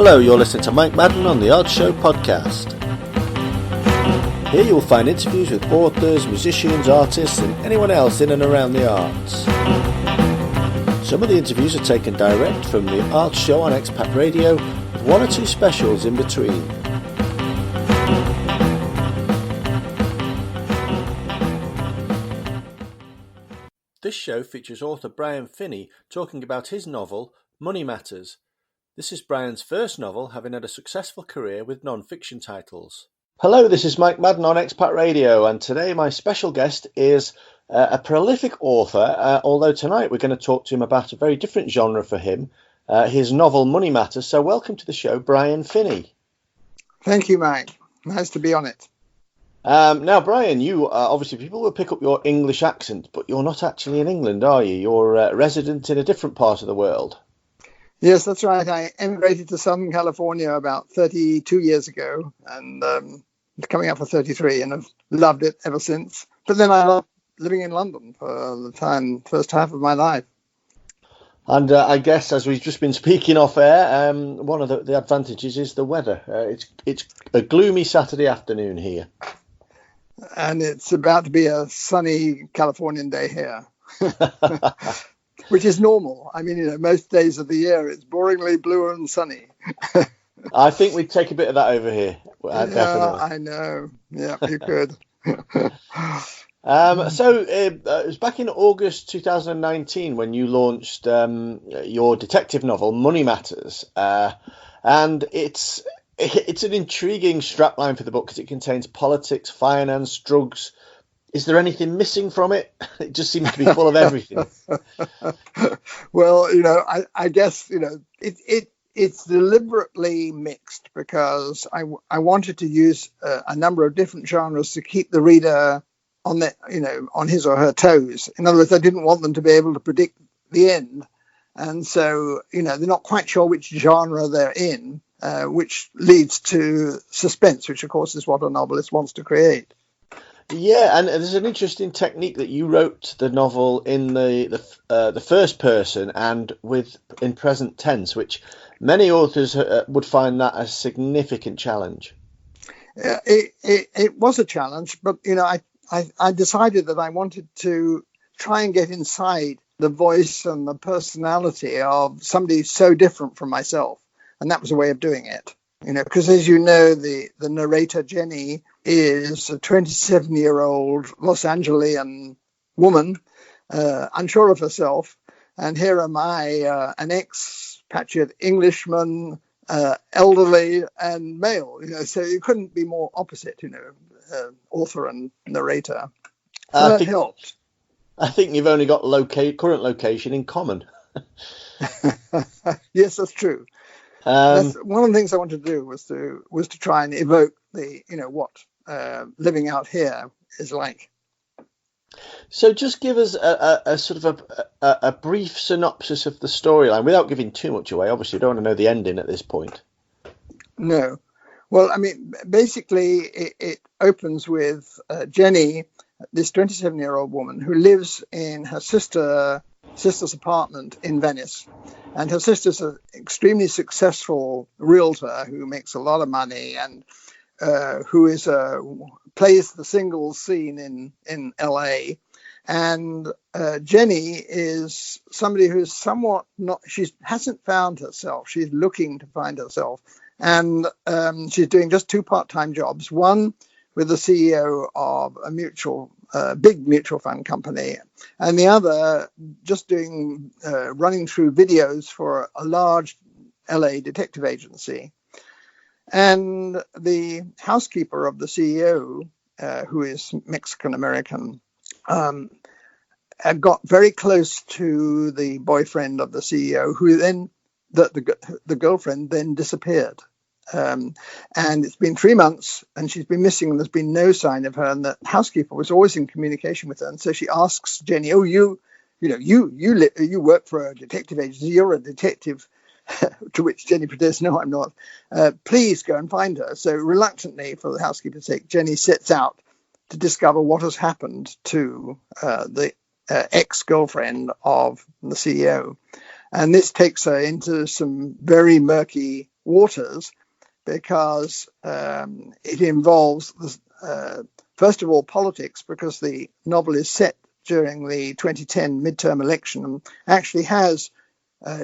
Hello, you're listening to Mike Madden on the Art Show podcast. Here you will find interviews with authors, musicians, artists and anyone else in and around the arts. Some of the interviews are taken direct from the Art Show on Expat Radio, with one or two specials in between. This show features author Brian Finney talking about his novel, Money Matters. This is Brian's first novel, having had a successful career with non-fiction titles. Hello, this is Mike Madden on Expat Radio, and today my special guest is a prolific author, although tonight we're going to talk to him about a very different genre for him, his novel Money Matters. So welcome to the show, Brian Finney. Thank you, Mike. Nice to be on it. Now, Brian, you obviously people will pick up your English accent, but you're not actually in England, are you? You're a resident in a different part of the world. Yes, that's right. I emigrated to Southern California about 32 years ago, and coming up for 33, and I've loved it ever since. But then I loved living in London for the first half of my life. And I guess, as we've just been speaking off air, one of the advantages is the weather. It's a gloomy Saturday afternoon here. And it's about to be a sunny Californian day here. Which is normal. I mean, most days of the year it's boringly blue and sunny. I think we'd take a bit of that over here. Definitely. I know. Yeah, you could. So it was back in August 2019 when you launched your detective novel, Money Matters. And it's an intriguing strapline for the book because it contains politics, finance, drugs. Is there anything missing from it? It just seems to be full of everything. Well, I guess, it's deliberately mixed because I wanted to use a number of different genres to keep the reader on his or her toes. In other words, I didn't want them to be able to predict the end. And so, they're not quite sure which genre they're in, which leads to suspense, which, of course, is what a novelist wants to create. Yeah, and there's an interesting technique that you wrote the novel in the first person and in present tense, which many authors would find that a significant challenge. It was a challenge, but I decided that I wanted to try and get inside the voice and the personality of somebody so different from myself, and that was a way of doing it. Because as you know, the narrator, Jenny, is a 27-year-old Los Angelian woman, unsure of herself. And here am I, an expatriate Englishman, elderly and male. So you couldn't be more opposite, author and narrator. So that helped. I think you've only got current location in common. Yes, that's true. That's one of the things I wanted to do was to try and evoke what living out here is like. So just give us a sort of a brief synopsis of the storyline without giving too much away. Obviously, you don't want to know the ending at this point. No. Well, I mean, basically, it opens with Jenny, this 27-year-old woman who lives in her sister's apartment in Venice. And her sister's an extremely successful realtor who makes a lot of money and who plays the singles scene in LA. And Jenny is somebody who's somewhat she hasn't found herself. She's looking to find herself. And she's doing just two part-time jobs, one with the CEO of a big mutual fund company, and the other just doing running through videos for a large LA detective agency. And the housekeeper of the CEO, who is Mexican American, got very close to the boyfriend of the CEO, who then the girlfriend then disappeared. And it's been 3 months and she's been missing and there's been no sign of her, and the housekeeper was always in communication with her. And so she asks Jenny, you work for a detective agency, you're a detective. To which Jenny protests, no, I'm not. Please go and find her. So reluctantly, for the housekeeper's sake, Jenny sets out to discover what has happened to the ex-girlfriend of the CEO. And this takes her into some very murky waters because it involves, first of all, politics, because the novel is set during the 2010 midterm election and actually has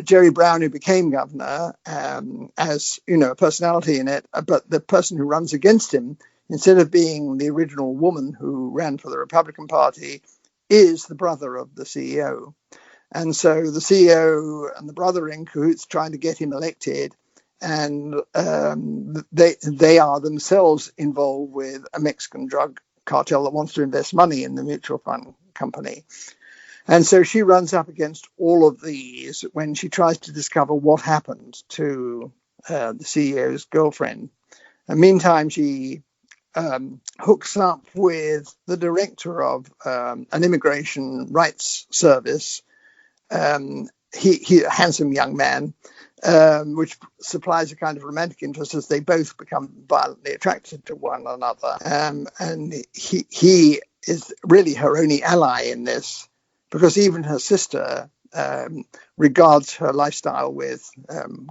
Jerry Brown, who became governor, as a personality in it, but the person who runs against him, instead of being the original woman who ran for the Republican Party, is the brother of the CEO. And so the CEO and the brother are in cahoots trying to get him elected, and they are themselves involved with a Mexican drug cartel that wants to invest money in the mutual fund company. And so she runs up against all of these when she tries to discover what happened to the CEO's girlfriend. And meantime, she hooks up with the director of an immigration rights service. He a handsome young man, which supplies a kind of romantic interest as they both become violently attracted to one another. And he is really her only ally in this, because even her sister regards her lifestyle with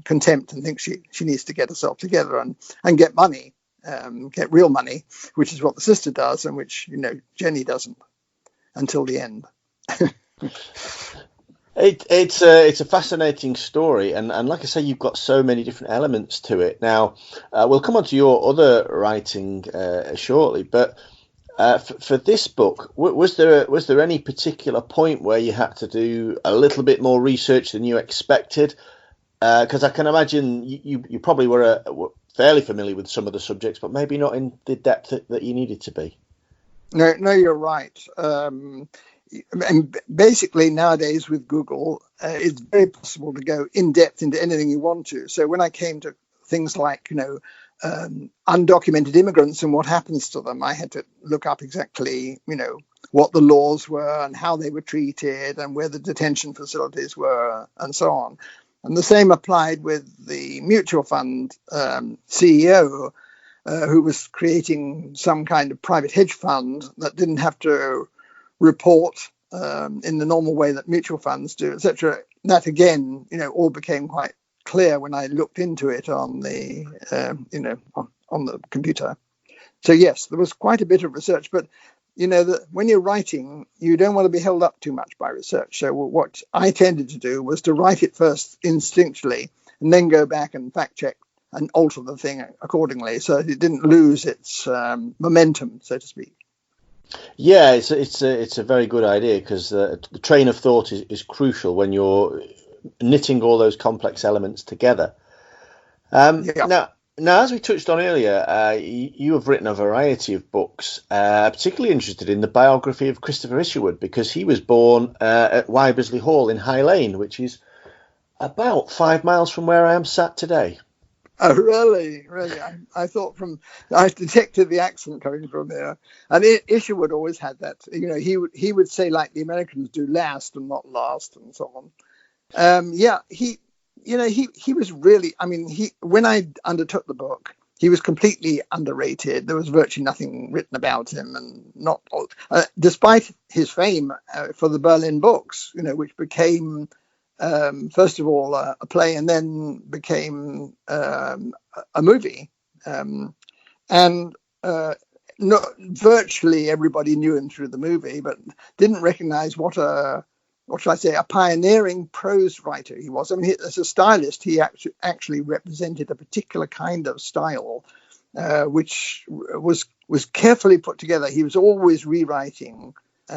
contempt and thinks she needs to get herself together and get money, get real money, which is what the sister does, and which Jenny doesn't until the end. It's a fascinating story, and like I say, you've got so many different elements to it. Now, we'll come on to your other writing shortly, but for this book, was there any particular point where you had to do a little bit more research than you expected? Because I can imagine you probably were fairly familiar with some of the subjects, but maybe not in the depth that you needed to be. No, you're right. And basically nowadays with Google, it's very possible to go in depth into anything you want to. So when I came to things like, undocumented immigrants and what happens to them, I had to look up exactly, what the laws were and how they were treated and where the detention facilities were and so on. And the same applied with the mutual fund CEO, who was creating some kind of private hedge fund that didn't have to report in the normal way that mutual funds do, etc. That again, all became quite clear when I looked into it on the, on the computer. So yes, there was quite a bit of research, but when you're writing, you don't want to be held up too much by research. So what I tended to do was to write it first instinctually, and then go back and fact check and alter the thing accordingly, so that it didn't lose its momentum, so to speak. Yeah, it's a very good idea, because the train of thought is crucial when you're knitting all those complex elements together. Yeah. Now, as we touched on earlier, you have written a variety of books, particularly interested in the biography of Christopher Isherwood, because he was born at Wybersley Hall in High Lane, which is about 5 miles from where I am sat today. Oh, really? Really? I thought I detected the accent coming from there. And Isherwood always had that. He would say, like the Americans do, last and not last, and so on. He was really, when I undertook the book, he was completely underrated. There was virtually nothing written about him, and despite his fame for the Berlin books, which became, first of all, a play, and then became a movie. Virtually everybody knew him through the movie, but didn't recognize what should I say, a pioneering prose writer he was. As a stylist, he actually represented a particular kind of style, which was carefully put together. He was always rewriting. He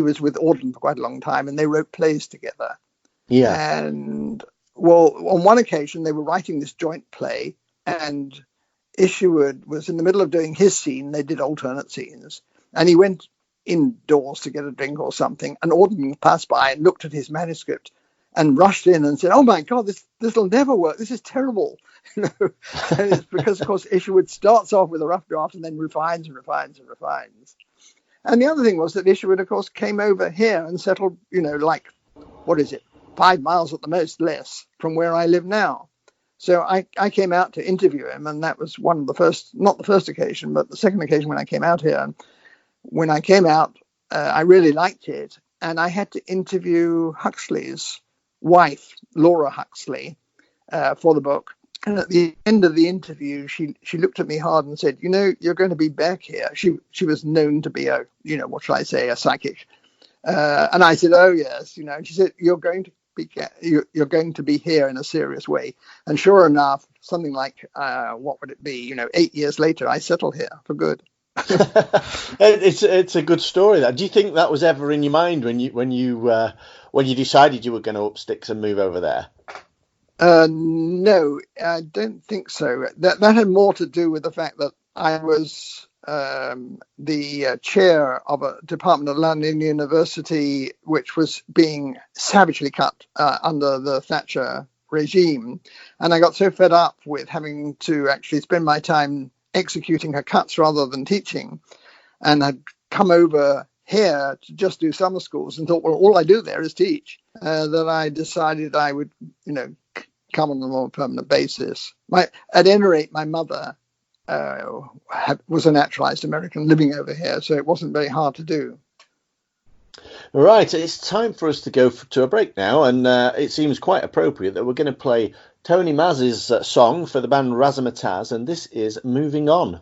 was with Auden for quite a long time, and they wrote plays together. Yeah. And on one occasion, they were writing this joint play, and Isherwood was in the middle of doing his scene. They did alternate scenes, and he went indoors to get a drink or something, and Auden passed by and looked at his manuscript and rushed in and said, "Oh my God, this will never work. This is terrible." And it's because, of course, Isherwood starts off with a rough draft and then refines and refines and refines. And the other thing was that Isherwood, of course, came over here and settled, 5 miles at the most, less, from where I live now. So I came out to interview him, and that was one of the first, not the first occasion, but the second occasion when I came out here. And when I came out, I really liked it. And I had to interview Huxley's wife, Laura Huxley, for the book. And at the end of the interview, she looked at me hard and said, you're going to be back here. She was known to be a, what shall I say, a psychic. And I said, oh, yes, and she said, you're going to be here in a serious way. And sure enough, something like, what would it be? 8 years later, I settled here for good. It's a good story. That. Do you think that was ever in your mind when you decided you were going to up sticks and move over there? No, I don't think so. That had more to do with the fact that I was the chair of a department at London University, which was being savagely cut under the Thatcher regime. And I got so fed up with having to actually spend my time executing her cuts rather than teaching, and had come over here to just do summer schools and thought, well, all I do there is teach, that I decided I would, come on a more permanent basis. At any rate, my mother was a naturalized American living over here, so it wasn't very hard to do. Right, it's time for us to go to a break now, and it seems quite appropriate that we're going to play Tony Maz's song for the band Razzmatazz, and this is Moving On.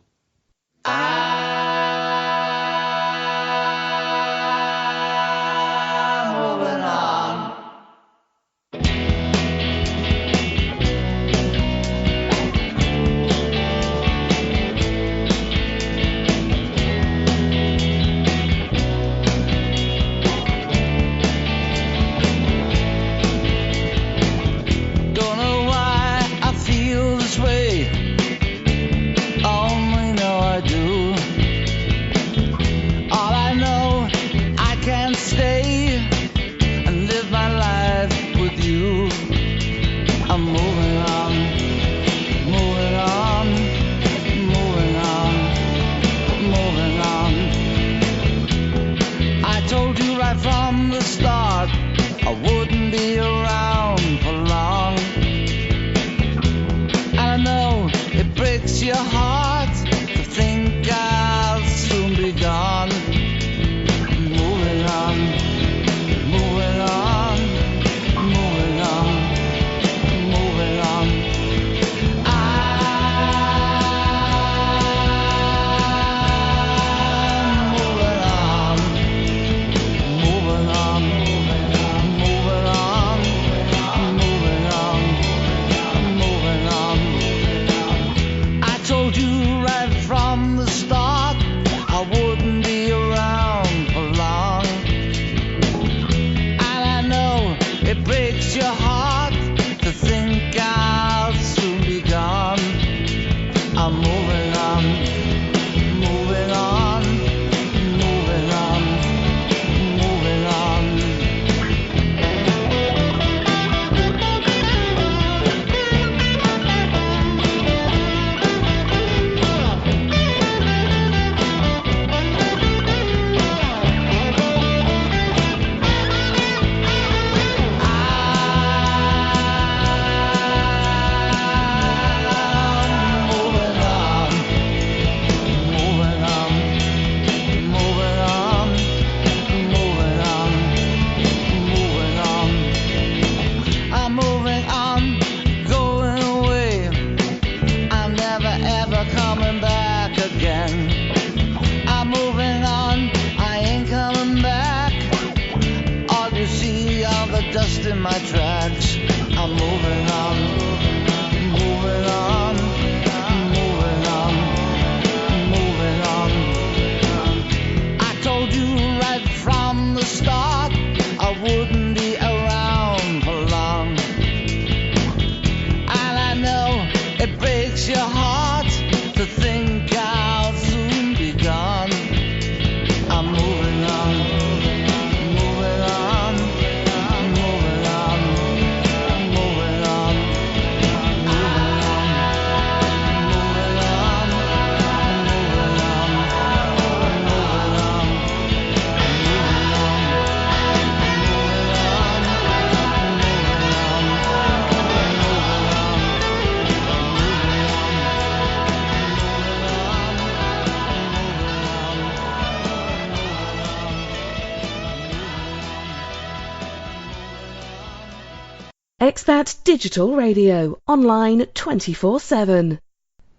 Expat Digital Radio, online 24/7.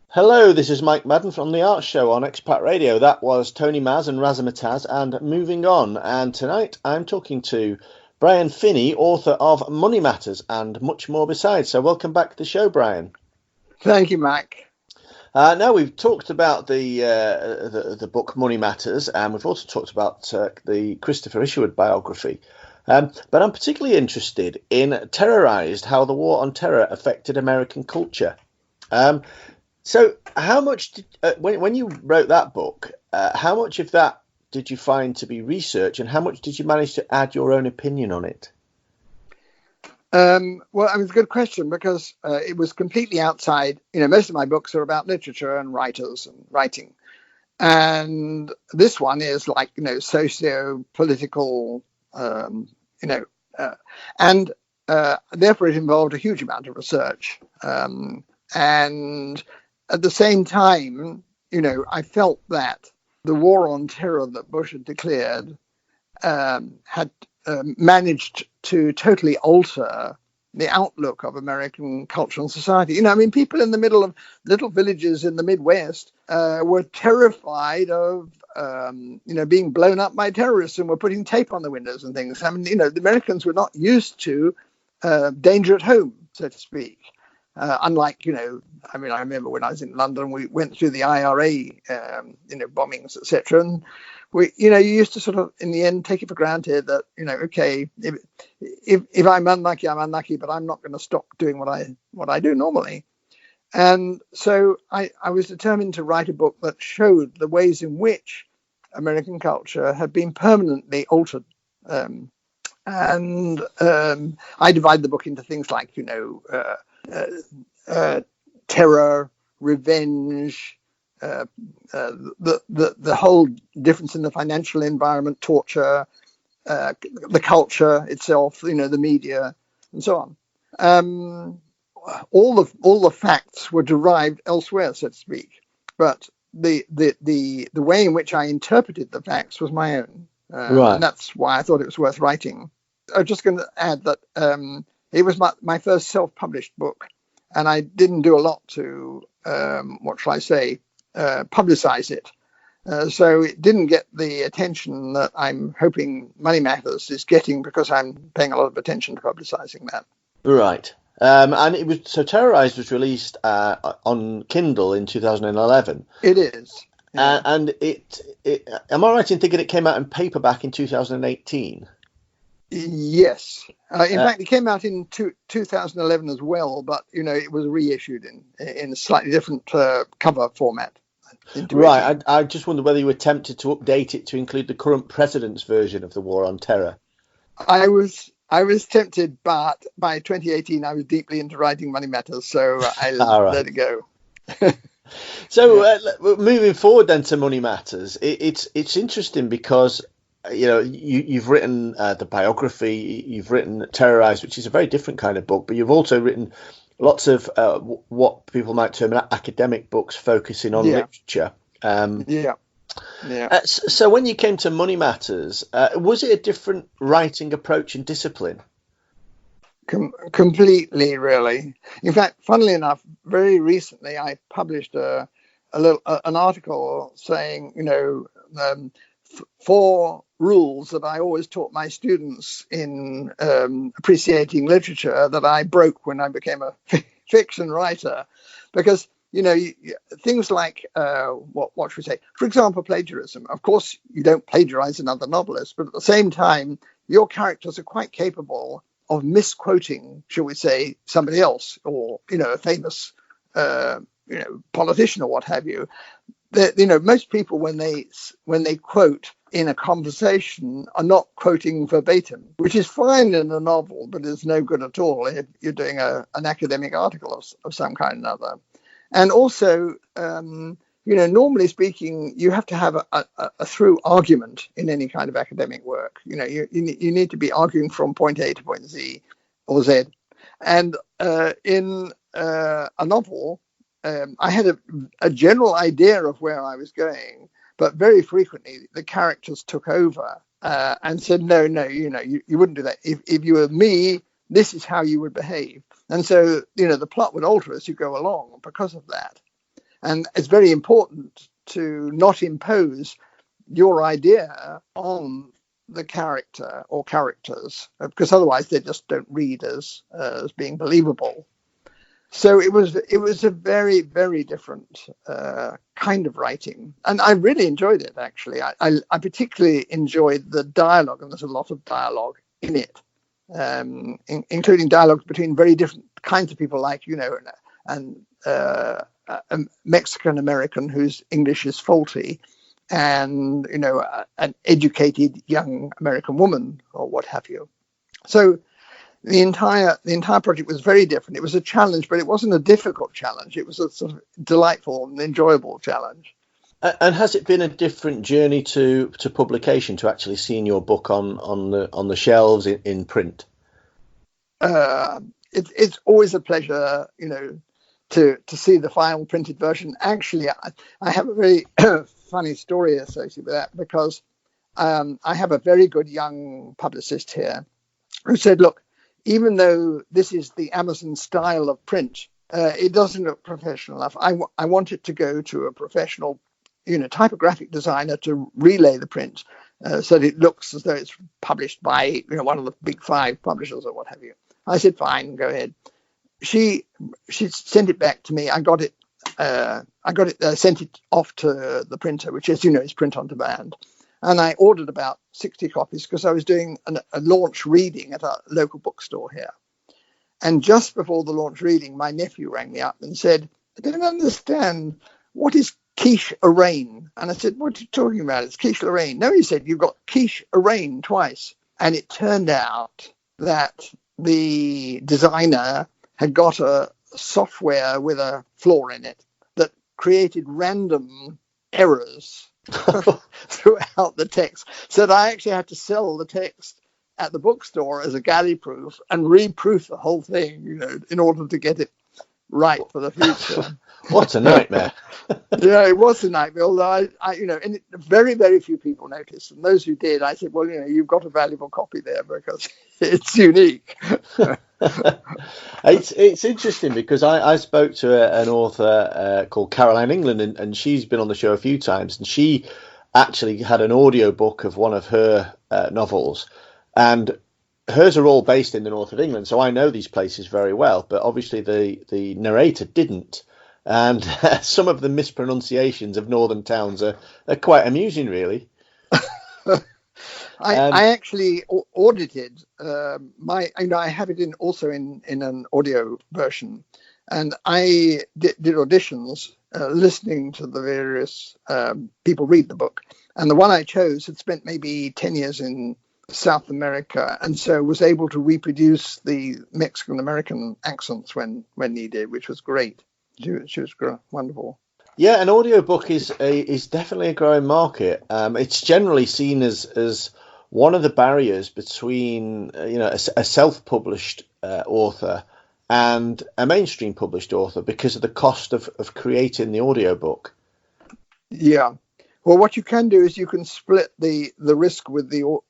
Hello, this is Mike Madden from The Art Show on Expat Radio. That was Tony Maz and Razzmatazz and Moving On. And tonight I'm talking to Brian Finney, author of Money Matters and much more besides. So welcome back to the show, Brian. Thank you, Mike. Now we've talked about the book Money Matters, and we've also talked about the Christopher Isherwood biography. But I'm particularly interested in Terrorized, how the war on terror affected American culture. So how much did, when you wrote that book, how much of that did you find to be research, and how much did you manage to add your own opinion on it? Well, it's a good question because it was completely outside. Most of my books are about literature and writers and writing. And this one is like, socio-political, and therefore it involved a huge amount of research. And at the same time, I felt that the war on terror that Bush had declared had managed to totally alter the outlook of American culture and society. People in the middle of little villages in the Midwest were terrified of, being blown up by terrorists, and were putting tape on the windows and things. The Americans were not used to danger at home, so to speak. Unlike, I remember when I was in London, we went through the IRA, bombings, etc. And you used to sort of, in the end, take it for granted that, okay, if I'm unlucky, I'm unlucky, but I'm not going to stop doing what I do normally. And so I was determined to write a book that showed the ways in which American culture had been permanently altered. And I divide the book into things like, terror, revenge, the whole difference in the financial environment, torture, the culture itself, the media, and so on. All the facts were derived elsewhere, so to speak, but the way in which I interpreted the facts was my own, Right. and that's why I thought it was worth writing. I was just going to add that it was my first self-published book, and I didn't do a lot to publicize it. So it didn't get the attention that I'm hoping Money Matters is getting, because I'm paying a lot of attention to publicizing that. Right. And it was Terrorized was released on Kindle in 2011. It is. Yeah. And it am I right in thinking it came out in paperback in 2018? Yes. In fact, it came out in 2011 as well, but it was reissued in a slightly different cover format. Right. I just wondered whether you were tempted to update it to include the current president's version of the war on terror. I was tempted, but by 2018 I was deeply into writing Money Matters, so I let it go. So moving forward then to Money Matters, it's interesting because you've written the biography, you've written Terrorized, which is a very different kind of book, but you've also written lots of what people might term academic books focusing on literature. So when you came to Money Matters, was it a different writing approach and discipline? Completely, really. In fact, funnily enough, very recently I published an article saying, 4 rules that I always taught my students in appreciating literature that I broke when I became a fiction writer, because things like what should we say? For example, plagiarism. Of course, you don't plagiarize another novelist, but at the same time, your characters are quite capable of misquoting, shall we say, somebody else, or a famous politician or what have you. Most people when they quote in a conversation are not quoting verbatim, which is fine in a novel, but is no good at all if you're doing an academic article of some kind or another. And also, normally speaking, you have to have a through argument in any kind of academic work. You need to be arguing from point A to point Z or Z. And in a novel, I had a general idea of where I was going, but very frequently the characters took over and said, no, you wouldn't do that. If you were me, this is how you would behave. And so, the plot would alter as you go along because of that. And it's very important to not impose your idea on the character or characters, because otherwise they just don't read as being believable. So it was a very, very different kind of writing, and I really enjoyed it. Actually, I particularly enjoyed the dialogue, and there's a lot of dialogue in it, including dialogue between very different kinds of people, like and a Mexican American whose English is faulty, and an educated young American woman or what have you. So the entire project was very different. It was a challenge, but it wasn't a difficult challenge. It was a sort of delightful and enjoyable challenge. And has it been a different journey to publication, to actually seeing your book on the shelves in print? It's always a pleasure, to see the final printed version. Actually, I have a very funny story associated with that, because I have a very good young publicist here who said, look, even though this is the Amazon style of print, it doesn't look professional enough. I want it to go to a professional, typographic designer to relay the print so that it looks as though it's published by, one of the big 5 publishers or what have you. I said, fine, go ahead. She sent it back to me. I got it, sent it off to the printer, which, as you know, is print on demand. And I ordered about 60 copies because I was doing a launch reading at a local bookstore here. And just before the launch reading, my nephew rang me up and said, I don't understand, what is quiche Lorraine? And I said, what are you talking about? It's quiche Lorraine. No, he said, you've got quiche Lorraine twice. And it turned out that the designer had got a software with a flaw in it that created random errors throughout the text, so that I actually had to sell the text at the bookstore as a galley proof and reproof the whole thing, in order to get it right for the future. What a nightmare. Yeah, it was a nightmare, although and very, very few people noticed. And those who did, I said, well, you've got a valuable copy there because it's unique. It's interesting because I spoke to an author called Caroline England, and she's been on the show a few times, and she actually had an audio book of one of her novels, and hers are all based in the north of England, so I know these places very well, but obviously the narrator didn't. And some of the mispronunciations of northern towns are quite amusing, really. I actually audited I have it also in an audio version, and I did auditions listening to the various people read the book. And the one I chose had spent maybe 10 years in South America, and so was able to reproduce the Mexican American accents when needed, which was great. She was wonderful. Yeah, an audiobook is definitely a growing market. It's generally seen as one of the barriers between a self-published author and a mainstream published author, because of the cost of creating the audiobook. Yeah. Well, what you can do is you can split the risk with the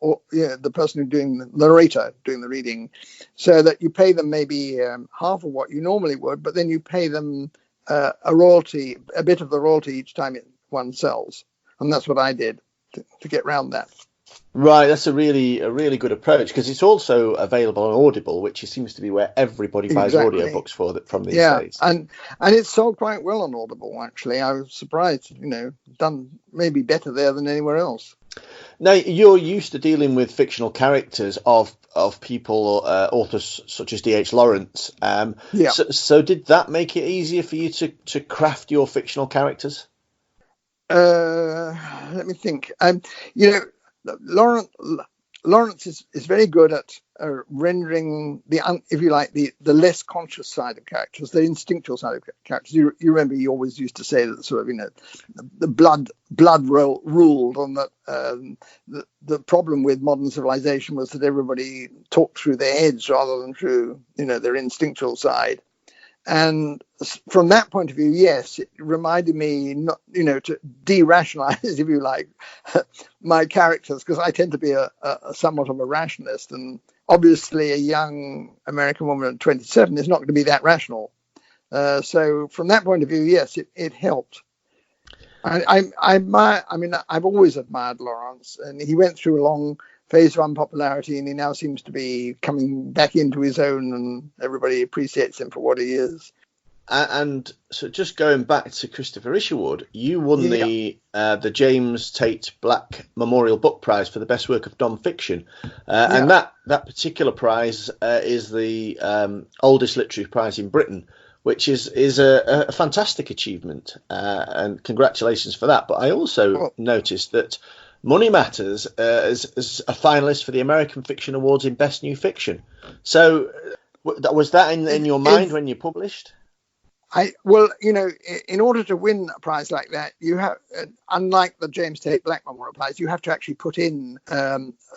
person the narrator doing the reading, so that you pay them maybe half of what you normally would, but then you pay them a royalty, a bit of the royalty each time one sells, and that's what I did to get around that. Right, that's a really good approach, because it's also available on Audible, which seems to be where everybody buys audiobooks from these days. And it's sold quite well on Audible, actually. I was surprised, done maybe better there than anywhere else. Now, you're used to dealing with fictional characters of people, authors such as D.H. Lawrence. So did that make it easier for you to craft your fictional characters? Let me think. Lawrence is very good at rendering the less conscious side of characters, the instinctual side of characters. You remember he always used to say that sort of the blood ruled, on that. The problem with modern civilization was that everybody talked through their heads rather than through their instinctual side. And from that point of view, yes, it reminded me not, to de-rationalize, if you like, my characters, because I tend to be a somewhat of a rationalist, and obviously a young American woman at 27 is not going to be that rational. So from that point of view, yes, it helped. I mean, I've always admired Lawrence, and he went through a long phase of unpopularity, and he now seems to be coming back into his own, and everybody appreciates him for what he is. And so, just going back to Christopher Isherwood, you won the James Tate Black Memorial Book Prize for the best work of non-fiction, and that particular prize is the oldest literary prize in Britain, which is a fantastic achievement, and congratulations for that. But I also noticed that Money Matters is a finalist for the American Fiction Awards in Best New Fiction. So was that in your mind when you published? Well, in order to win a prize like that, you have, unlike the James Tate Black Memorial Prize, you have to actually put in,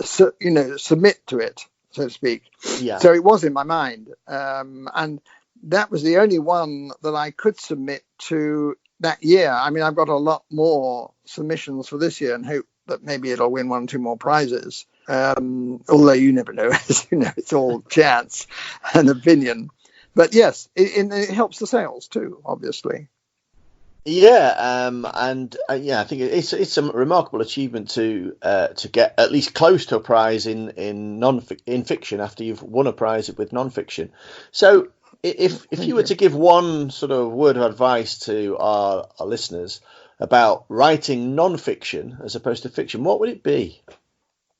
submit to it, so to speak. Yeah. So it was in my mind, and that was the only one that I could submit to that year. I mean, I've got a lot more submissions for this year, and hope that maybe it'll win 1 or 2 more prizes. Although you never know, as you know, it's all chance and opinion. But yes, it helps the sales too, obviously. Yeah, I think it's a remarkable achievement to get at least close to a prize in fiction after you've won a prize with non-fiction. So, if you were to give one sort of word of advice to our listeners about writing non-fiction as opposed to fiction, what would it be?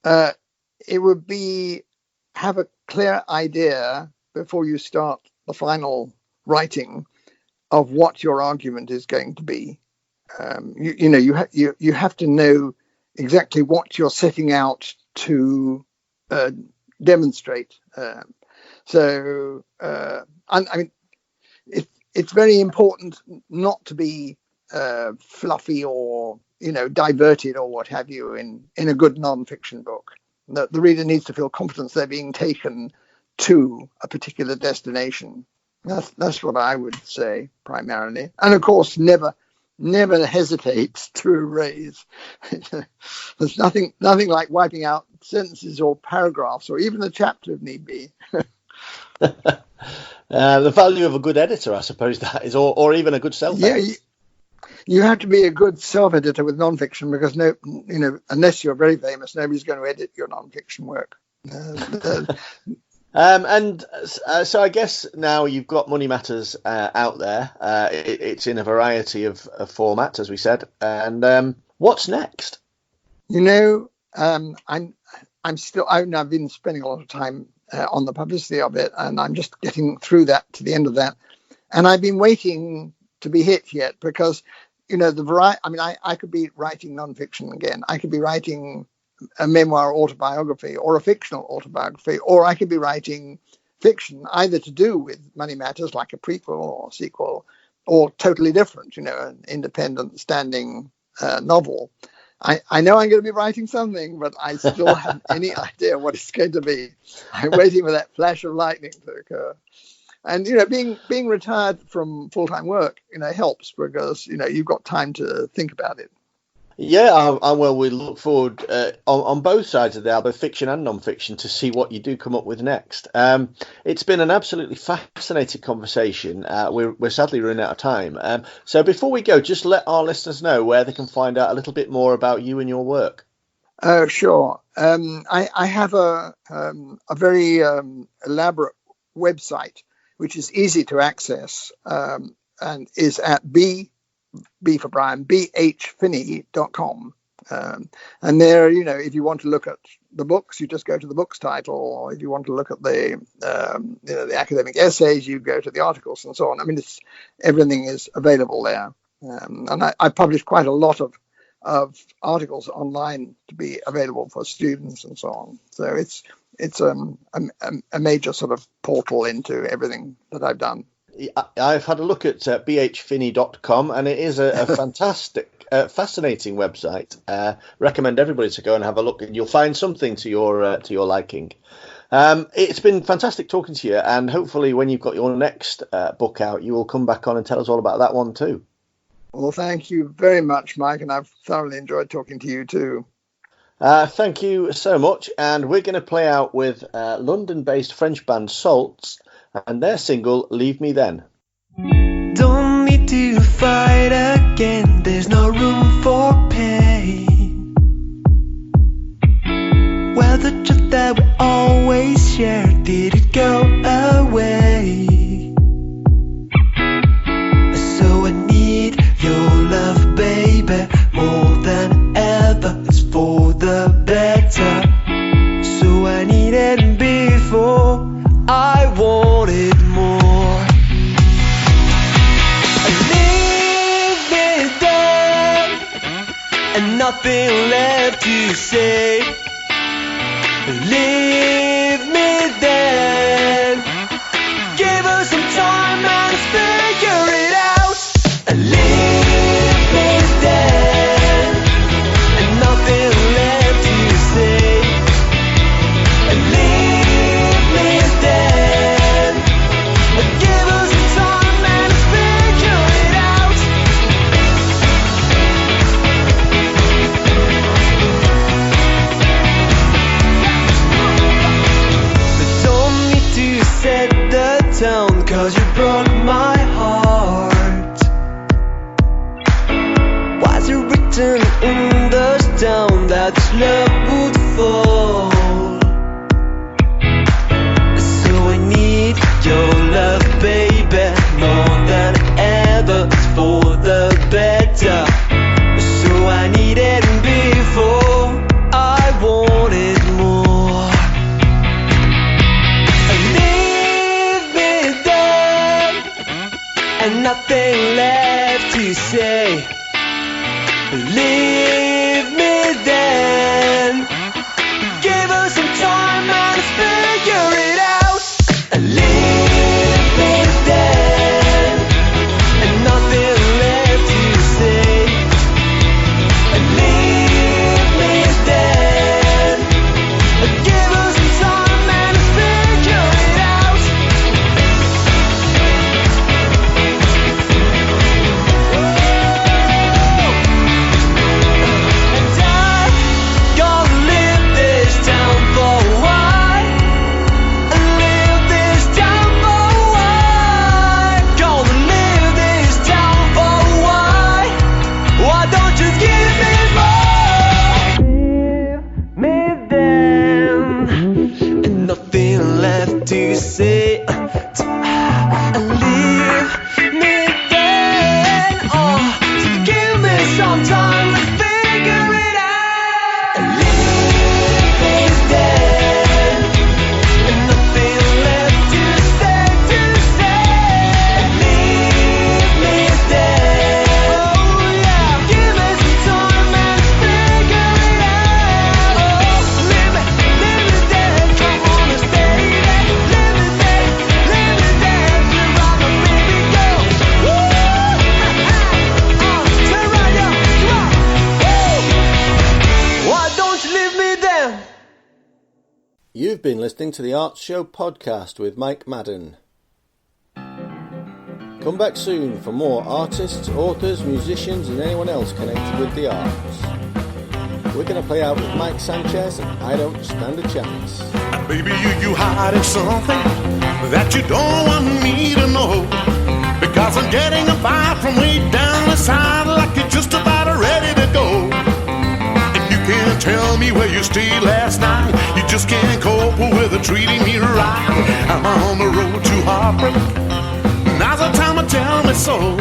It would be have a clear idea before you start the final writing of what your argument is going to be. You have to know exactly what you're setting out to demonstrate. I mean, it's very important not to be fluffy or diverted or what have you in a good non-fiction book. The reader needs to feel confident they're being taken to a particular destination. That's what I would say primarily. And of course, never hesitate to erase. There's nothing like wiping out sentences or paragraphs or even a chapter if need be. The value of a good editor, I suppose, that is, or even a good self-editor. Yeah, you have to be a good self-editor with non-fiction because unless you're very famous, nobody's going to edit your non-fiction work. So I guess now you've got Money Matters out there. It's in a variety of formats, as we said. And what's next? I've been spending a lot of time on the publicity of it, and I'm just getting through that to the end of that. And I've been waiting to be hit yet because, the variety. I mean, I could be writing nonfiction again. I could be writing a memoir autobiography or a fictional autobiography, or I could be writing fiction either to do with Money Matters, like a prequel or sequel, or totally different, an independent standing novel. I know I'm going to be writing something, but I still haven't any idea what it's going to be. I'm waiting for that flash of lightning to occur. And, being retired from full-time work, helps because, you've got time to think about it. Yeah, we look forward on both sides of the aisle, both fiction and non-fiction, to see what you do come up with next. It's been an absolutely fascinating conversation. We're sadly running out of time. So before we go, just let our listeners know where they can find out a little bit more about you and your work. Sure. I have a very elaborate website, which is easy to access and is at B for Brian, bhfinney.com. And there, if you want to look at the books, you just go to the book's title, or if you want to look at the academic essays, you go to the articles and so on. I mean, everything is available there. And I publish quite a lot of articles online to be available for students and so on. So it's a major sort of portal into everything that I've done. I've had a look at bhfinney.com, and it is a fantastic, fascinating website. Recommend everybody to go and have a look, and you'll find something to your liking. It's been fantastic talking to you, and hopefully when you've got your next book out, you will come back on and tell us all about that one too. Well, thank you very much, Mike, and I've thoroughly enjoyed talking to you too. Thank you so much, and we're going to play out with London-based French band Salts and their single Leave Me Then. Don't need to fight again, there's no room for pain. Well, the truth that we always shared, did it go away? So I need your love, baby, more than ever. It's for the better. So I needed before, I wanted more. Leave me there, and nothing left to say. Leave me then. Give us some time and figure it out. Leave me then, and nothing left to say. Leave me then. Give us some time and figure it out. Don't need to set the tone, 'cause you broke my heart. Was it written in the stone that this love would fall? So I need your love, baby, more than ever. It's for the better. So I needed before, I wanted more. Leave me there, and nothing left to say. Leave me then. Give us some time and figure it out. Leave me then, and nothing left to say. Leave me then. Give us some time and figure it out. And I'm gonna leave this town for a while. Leave this town for a while. Gonna leave this town for a while. Why don't you give me more? Leave me then, and nothing left to say. Leave me then, oh, so give me some time to figure it out. Leave me then, and nothing left to say. Leave me then, oh yeah, give me some time and figure it out. Oh, leave me then, come on and stay there. Leave me then, you're my baby girl. Woo! Turn right up, come on. Woo! Why don't you leave me then? You've been listening to the Arts Show podcast with Mike Madden. Come back soon for more artists, authors, musicians and anyone else connected with the arts. We're going to play out with Mike Sanchez and I Don't Stand a Chance. Baby, you hiding something that you don't want me to know. Because I'm getting a vibe from way down the side, like you're just about ready to go. And you can't tell me where you stayed last night. You just can't cope with treating me right. I'm on the road to heartbreak. Now's the time to tell me so.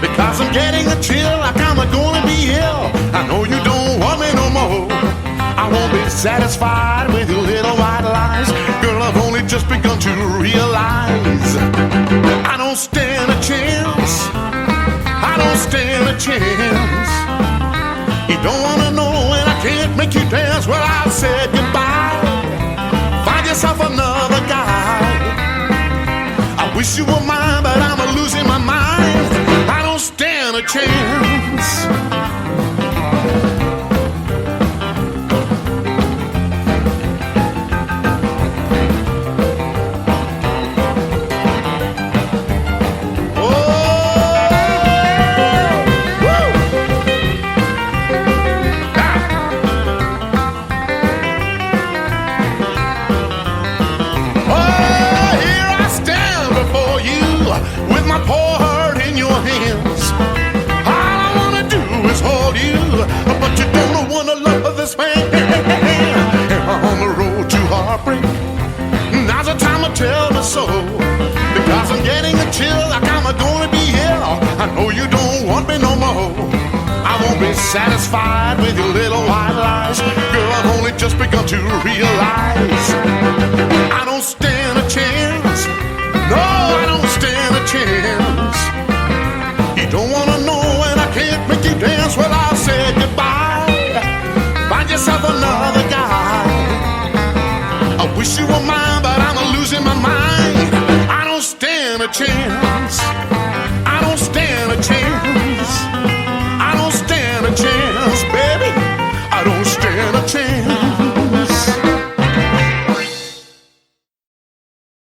Because I'm getting a chill, like I'm gonna be ill. I know you don't want me no more. I won't be satisfied with your little white lies. Girl, I've only just begun to realize I don't stand a chance. I don't stand a chance. You don't wanna know when I can't make you dance. Well, I said goodbye. Find yourself another guy. I wish you were mine, but I'm losing my mind. I don't stand a chance. satisfied with your little white lies. Girl, I've only just begun to realize